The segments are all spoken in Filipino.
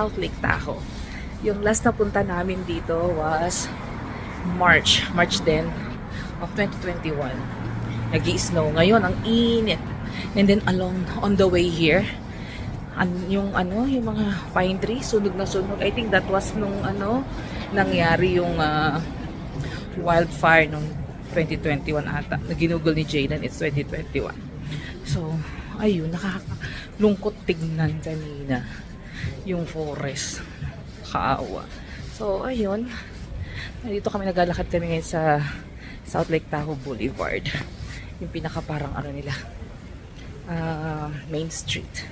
South Lake Tahoe. Yung last na punta namin dito was March 10 of 2021. Nag-i-snow. Ngayon, ang init. And then on the way here, yung mga pine tree, sunog na sunog. I think that was nung nangyari yung wildfire nung 2021 ata. Ginugol ni Jayden, it's 2021. So, ayun, nakakalungkot tignan kanina yung forest. Kaawa. So, ayun. Dito kami naglalakad kami ngayon sa South Lake Tahoe Boulevard. Yung pinaka parang nila, Main Street.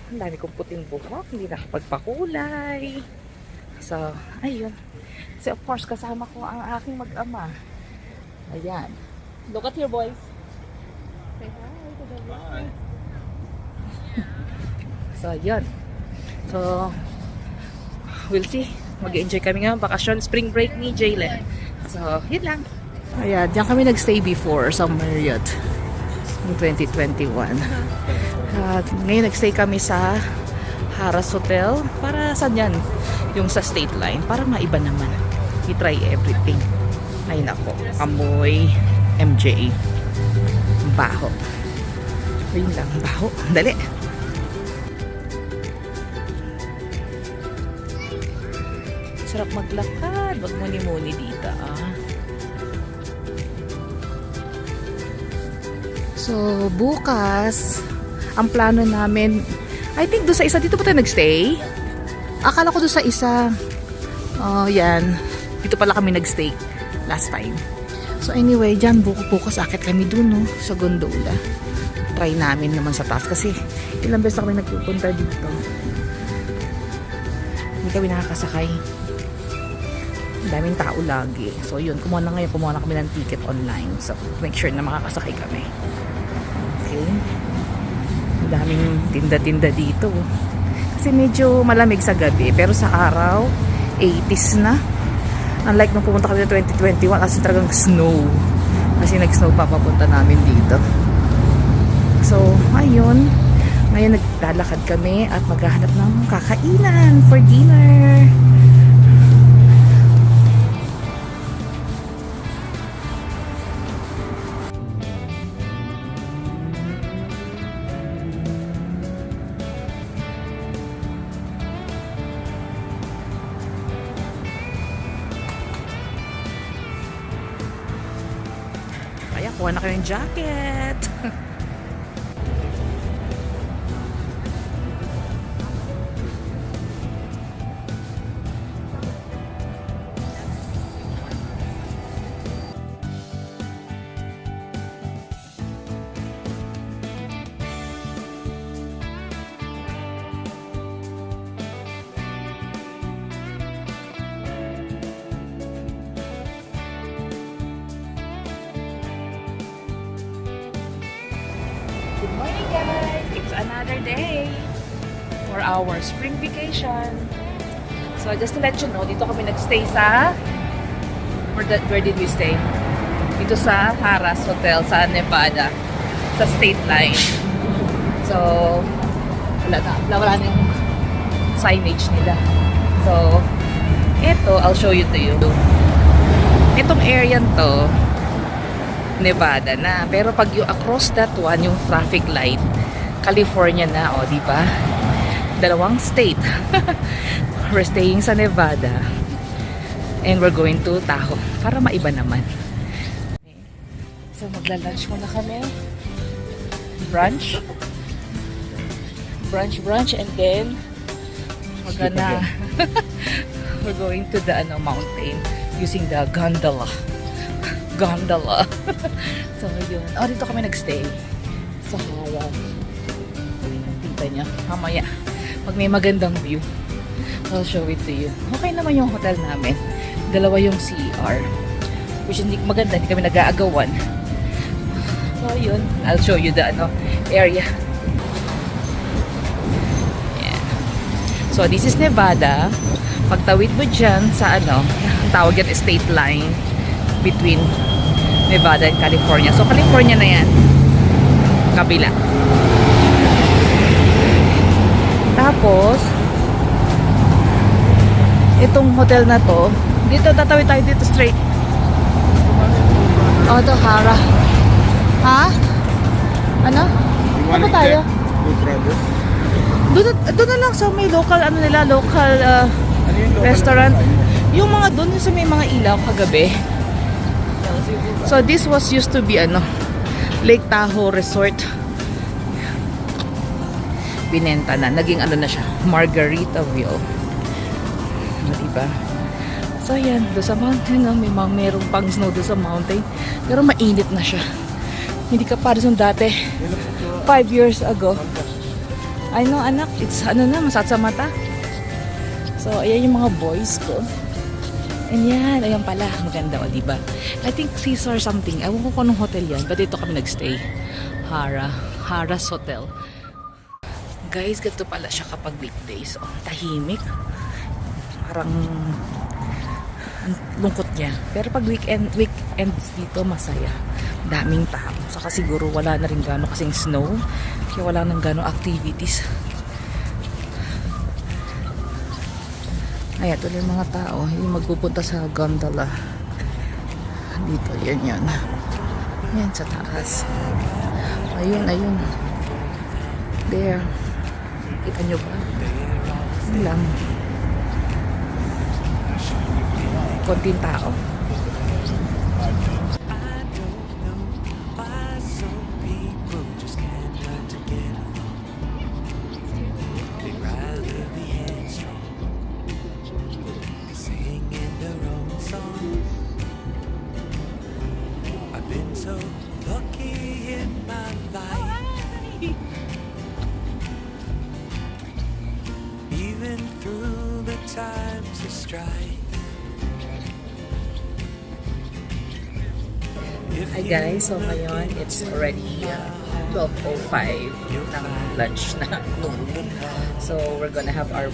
Ang dami kong puting buhok, hindi nakapagpakulay. So, ayun. So, of course, kasama ko ang aking mag-ama. Ayan. Look at here, boys. Say hi to the boys. So, ayun. So, we'll see. Mag-enjoy kami ngayon. Bakasyon, spring break ni Jaylen. So, yun lang. Ayan, diyan kami nagstay before sa Marriott in 2021. At ngayon nagstay kami sa Harrah's Hotel. Para saan yan? Yung sa State Line. Para maiba naman. I-try everything. Ayun ako. Amoy MJ. Baho. Ayun lang. Baho. Dali. Sarap maglakad. Wag muni-muni dito. So, bukas, ang plano namin, I think doon sa isa, dito pa tayo nagstay? Akala ko doon sa isa, yan, dito pala kami nagstay last time. So anyway, dyan, bukas akit kami doon, no, sa gondola. Try namin naman sa taas kasi ilang beses na kami nagpupunta dito. Hindi kami nakakasakay. Daming tao lagi. So yun, kumuha na kami ng ticket online. So make sure na makakasakay kami. Okay. Daming tinda-tinda dito. Kasi medyo malamig sa gabi. Pero sa araw, 80s na. Unlike nung pumunta kami ng 2021 kasi talagang snow. Kasi nag-snow pa papunta namin dito. So, ayun. Ngayon naglalakad kami at maghahanap ng kakainan for dinner. Kaya kuha na kayo ng jacket. Good morning, guys! It's another day for our spring vacation. So, just to let you know, dito kami nagstay sa... Where did we stay? Dito sa Harrah's Hotel sa Nevada. Sa State Line. So, wala na yung signage nila. So, ito, I'll show you to you. Itong area to, Nevada na. Pero pag you across that one, yung traffic light, California na, o, di ba? Dalawang state. We're staying sa Nevada. And we're going to Tahoe. Para maiba naman. Okay. So, magla-lunch muna kami. Brunch. And then, we're going to the mountain using the gondola. So, yun. Oh, dito kami nagstay. Sa Harrah's. Kita nyo. Mamaya. Pag may magandang view, I'll show it to you. Okay naman yung hotel namin. Dalawa yung CR. Which hindi maganda. Hindi kami nag-aagawan. So, yun. I'll show you the area. Yeah. So, this is Nevada. Pagtawid mo dyan sa tawag yan state line between Nevada and California. So, California na yan. Kabila. Tapos, itong hotel na to. Dito, tatawid tayo dito straight. Oh, ito, Hara. Ha? Ano? Ano tayo? Doon na lang sa may local, ano nila, local restaurant. Yung mga doon sa may mga ilaw kagabi. So this was used to be ano, Lake Tahoe Resort. Binenta na, naging ano na siya, Margaritaville. Diba? So yan, doon sa mountain, no, merong pang snow doon sa mountain. Pero mainit na siya. Hindi ka para sa dati. 5 years ago. I know anak, it's ano na, masat sa mata. So ayan yung mga boys ko. And yan, ayan pala, maganda o, diba? I think Caesar something. Ewan ko kung anong hotel yan, but dito kami nagstay. Hara's Hotel. Guys, ganito pala siya kapag weekdays. Oh, tahimik. Parang ang lungkot niya. Pero pag weekends dito, masaya. Daming tao. Saka siguro wala na rin gano'n kasing snow. Kaya wala nang gano'n activities. Ayan, tuloy yung mga tao. Yung magpupunta sa gondola. Dito, yan. Yan, sa taas. Ayun. There. Kita nyo ba? Yun lang. Konting tao. Hi guys, so ngayon it's already 12:05 ng lunch na noon. So we're gonna have our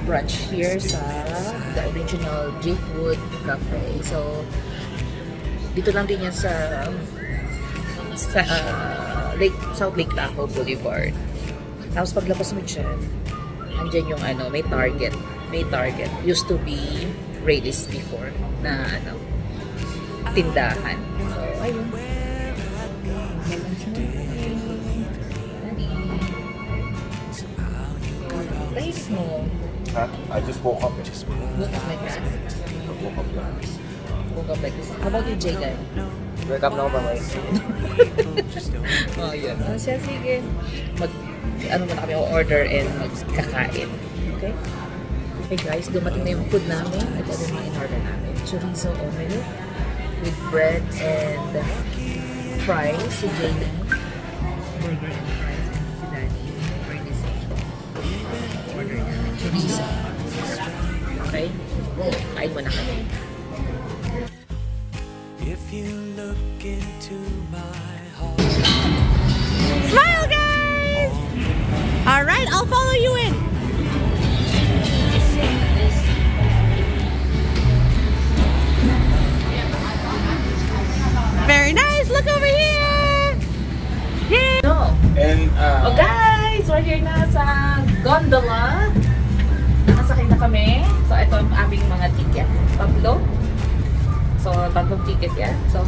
brunch here sa the original Driftwood Cafe. So dito lang din yan sa South Lake Tahoe Boulevard. Tapos paglabas mo dyan, andyan yung ano, may Target. Used to be Rayleigh's before na ano, tindahan. So, ayun. Tahis mo. Huh? I just woke up. Woke up like that. Woke up like this. Woke up like this. How about you, Jayden? Wake up now, bye. Oh, yun. Siya, sige. Ano muna kami, order and magkakain. Okay? Okay guys, dumating na yung food namin. Ito yung mga in-order namin. Chorizo omelette with bread and fries. Si Jayden. Burger and fries. And si Daddy. Burger same. Order namin. Chorizo. Okay? Kain muna kami. If you look into my heart. Smile, guys! Alright, I'll follow you in. Very nice! Look over here! Yay! No. And Oh guys, we're here na sa gondola. Nakasakay na kami. So ito ang aming mga ticket. Tatlo. So tatlong ticket yan. So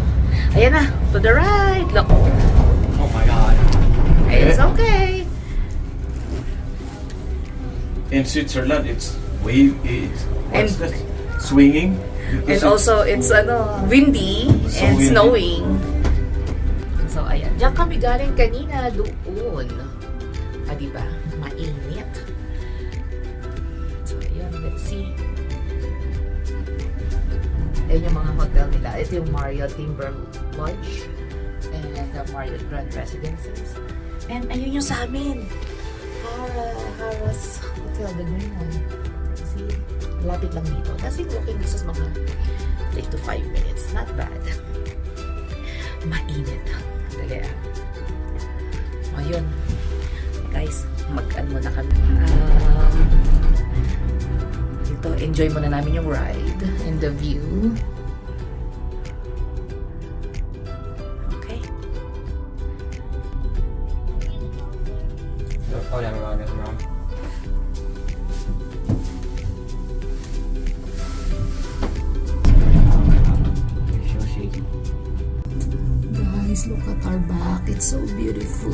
ayan na, to the right. Look. oh my god. It's okay. In Switzerland, it's wave. What's And- that? Swinging. And Because also it's windy So and windy. snowing. So ayan, diyan kami galing kanina doon. Diba? Mainit. So ayan, let's see. Ayan yung mga hotel nila. Ito yung Marriott Timber Lodge and the Marriott Grand Residences. And ayun yung sa amin. Harrah's Hotel, the green one. See? Lapit lang dito. Kasi walking distance mga 3 to 5 minutes. Not bad. Mainit. Dali ah. Ayun. Guys, mag-ano muna kami. Dito, enjoy muna namin yung ride and the view. Okay. Oh yeah, around. guys, look at our back. It's so beautiful.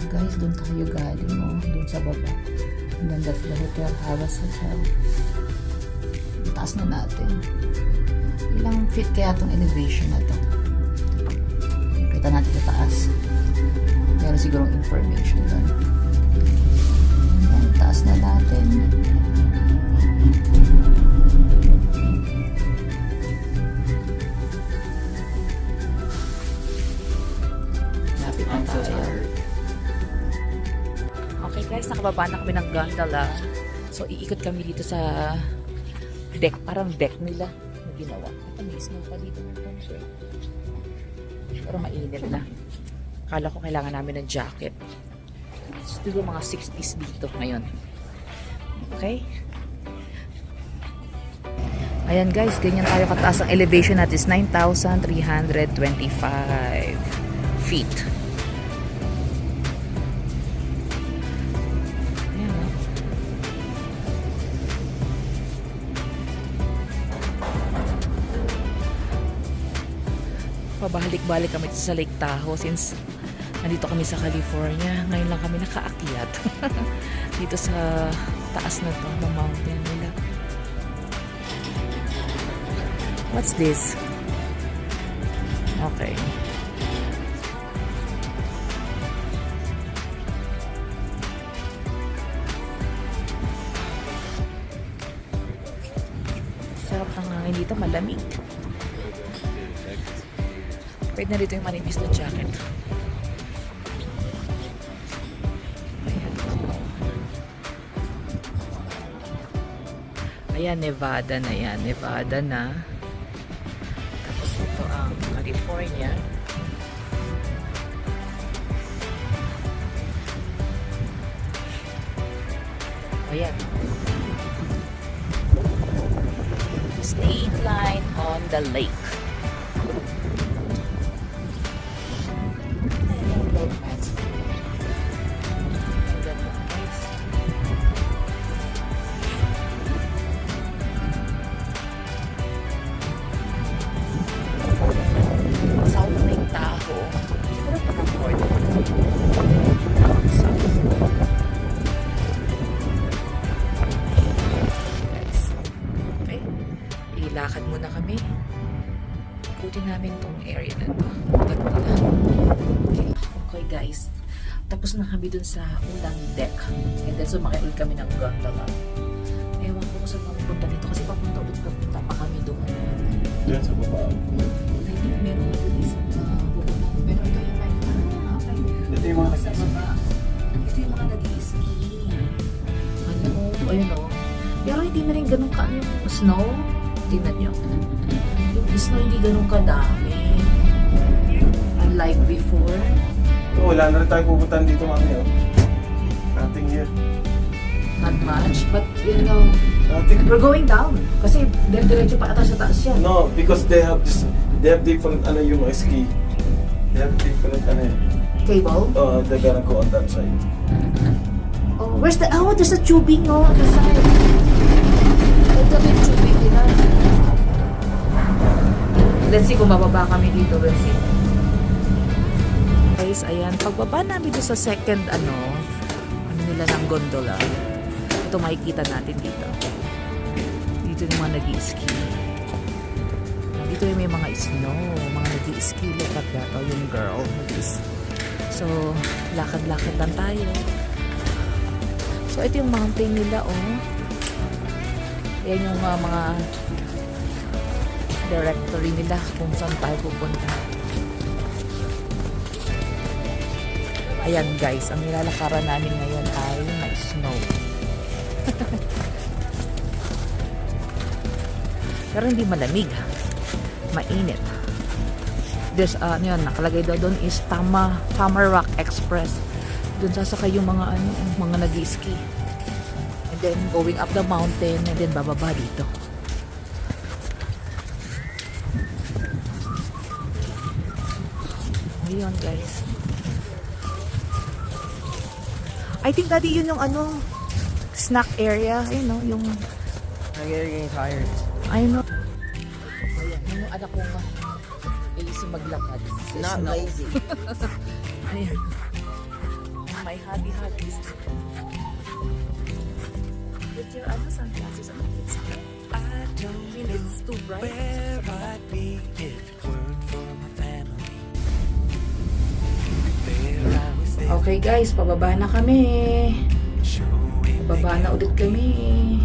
Guys, doon tayo galing, oh. Doon sa baba. And then that's the hotel, Havas Hotel. Taas na natin. Ilang feet kaya itong elevation na to? Kita natin sa taas. Meron sigurong information doon. Ayan, taas na natin. Lapit na tayo. Okay guys, nakababa na kami ng gondola. So, iikot kami dito sa deck. Parang deck nila na ginawa. Ito, may snow pa dito ng konti. Pero mainit na. Akala ko kailangan namin ng jacket. Siguro mga 60s dito ngayon. Okay? Ayan guys, ganyan tayo kataas. Ang elevation natin is 9,325 feet. Ayan, oh. Pabalik-balik kami sa Lake Tahoe since nandito kami sa California. Ngayon lang kami nakaakyat dito sa taas na to ng mountain nila. What's this? Okay. Sarap ng hangin dito, malamig. Pwede na dito yung manipis na jacket. Ayan. Ayan, Nevada na yan. Nevada na. Tapos ito ang California. Ayan. State line on the lake. South Lake Tahoe. Siguro pa ng North. South. Guys. Okay. Ilakad muna kami. Ikutin namin tong area na to. Okay. Okay guys. Tapos na kami dun sa unang deck. And then sumakay ulit kami ng gondola. Ewan ko kung saan mapupunta dito kasi papunta pa kami doon. Diyan sa baba. I think meron dito isang pupunta. Pero ito yung Ito yung mga sa baba. Ito yung mga nag-i-ski. Ano, ayun o. Pero hindi na rin ganun ka yung snow. Tingnan nyo. Yung snow hindi ganun kadami. Unlike before. Wala na rin tayo pupuntahan dito mami. Nothing here. Not much. But, you know, Nothing. we're going down. Kasi diretso pa ata sa taas yan. No, because they have different yung ski. They have different Cable. they're gonna go on that side. Oh, where's the... Oh, there's a tubing, no? On the side. Ito yung tubing nila. Let's see kung bababa kami dito. Let's see. Guys, ayan. Pagbaba namin dito sa second, ano nila ng gondola. Ito makikita natin dito. Dito yung mga nag-i-ski. Dito yung may mga snow. Mga nag-i-ski. Look at that. Oh, yung girl. So, lakad-lakad lang tayo. So, ito yung mountain nila, oh. Yan yung mga directory nila kung saan tayo pupunta. Ayan guys, ang nilalakaran namin ngayon ay may snow. Pero hindi malamig. Mainit. There's, yun, nakalagay daw doon is Tamarack Express. Doon sasakay yung mga, mga nag-ski. And then, going up the mountain, and then bababa dito. Ayun guys. I think dati yun yung snack area, ayun no, yung I'm getting tired. I know. Ayan, yung anak ko nga. Lazy maglakad. Not No. lazy. Ayan. My hobby is with your sunglasses on. I don't know It's too bright. where I'd be if it weren't for my family. They're always there, Okay guys, pababa na kami. showing Pababa na ulit kami.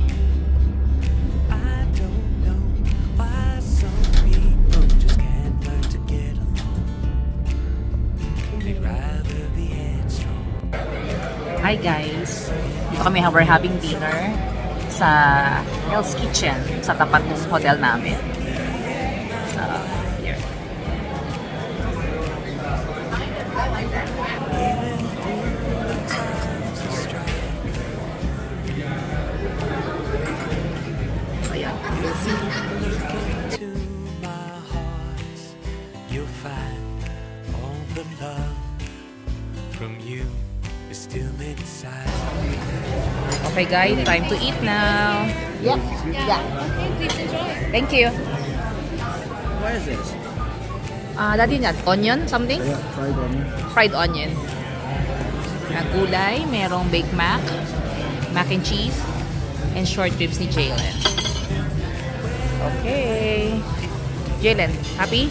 I don't know why some people just can't learn to get along. They'd rather be headstrong. Hi guys. Dito kami we're having dinner sa Hell's Kitchen sa tapat ng hotel namin. So, here. Ayan. To my heart, you'll find all the love from you is still inside. Okay guys, time to eat now. Yep. Yeah. Thank you. What is this? Dati yan, onion something? Yeah, fried onion. Fried onion. Gulay, merong baked mac and cheese, and short ribs ni Jalen. Okay. Jalen, happy?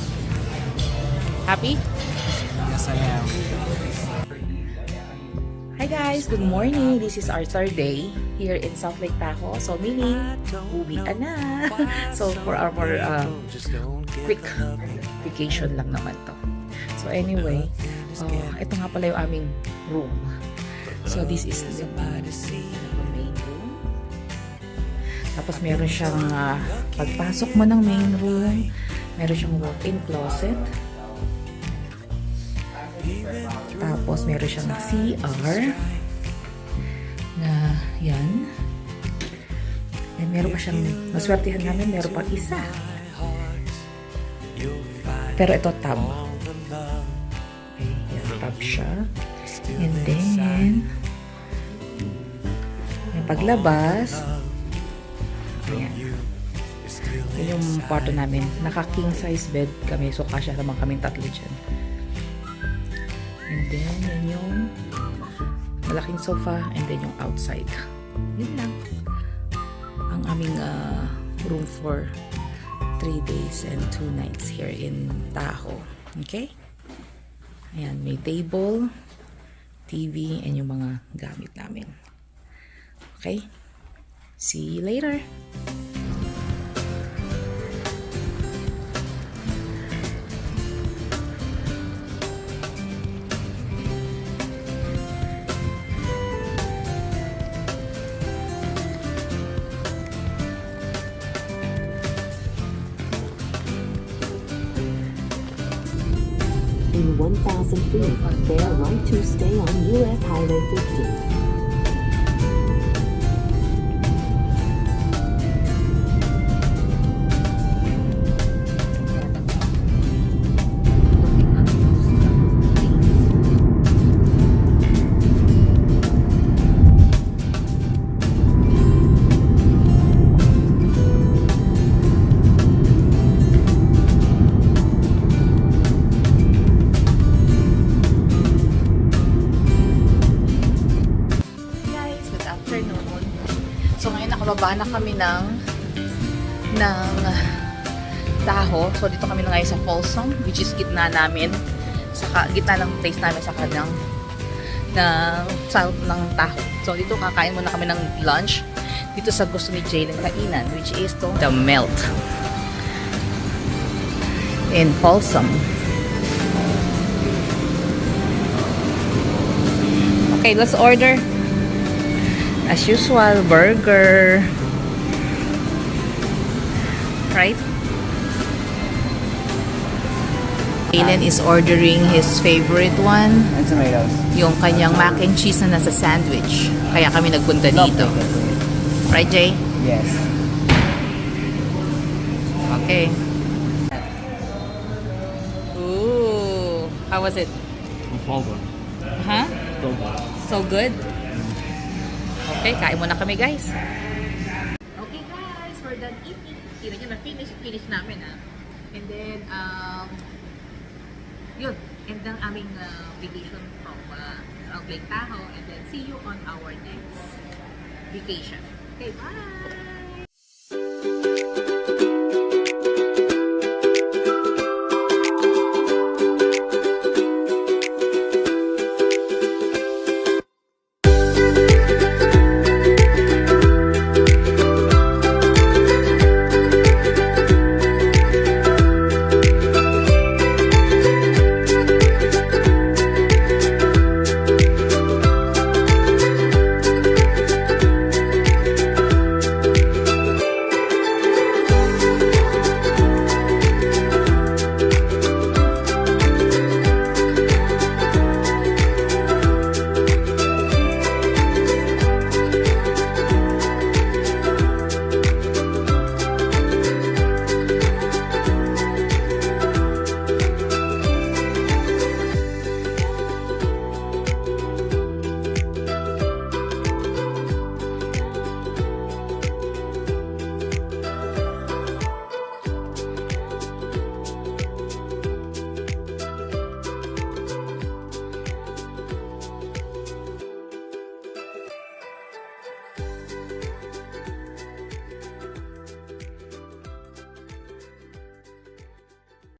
Happy? Yes, I am. Hi guys, good morning. This is our third day here in South Lake Tahoe. So meaning, uwi na. So for our quick vacation lang naman to. So anyway, ito nga pala yung aming room. So this is the main room. Tapos meron siyang pagpasok mo ng main room, meron siyang walk-in closet. Tapos meron siyang CR na yan. And meron pa siyang, maswertihan namin, meron pa isa. Pero ito tab. Okay, yan, tab siya. And then, yung paglabas, ayan. Yun yung kwarto namin. Naka-king size bed kami. So, kasya naman kaming tatlo dyan. And then, yun yung malaking sofa. And then, yung outside. Yun lang. Ang aming room for 3 days and 2 nights here in Tahoe. Okay? Ayan, may table, TV, and yung mga gamit namin. Okay? See you later! In 1,000 feet, bear right to stay on US Highway 50. Nakababa na kami ng Tahoe. So, dito kami na ngayon sa Folsom, which is gitna namin. Gitna ng place namin sa kanang south ng Tahoe. So, dito kakain muna kami ng lunch. Dito sa gusto ni Jalen kainan, which is the Melt in Folsom. Okay, let's order. As usual, burger. Right? Jalen is ordering his favorite one. And tomatoes. Yung kanyang mac and cheese na nasa sandwich. Kaya kami nagpunta dito. Right, Jay? Yes. Okay. Ooh. How was it? Huh? So good? Okay, kain muna kami guys. Okay guys, Tina nyo, finish namin And then, yun. End ang aming vacation from Lake Tahoe. And then, see you on our next vacation. Okay, bye!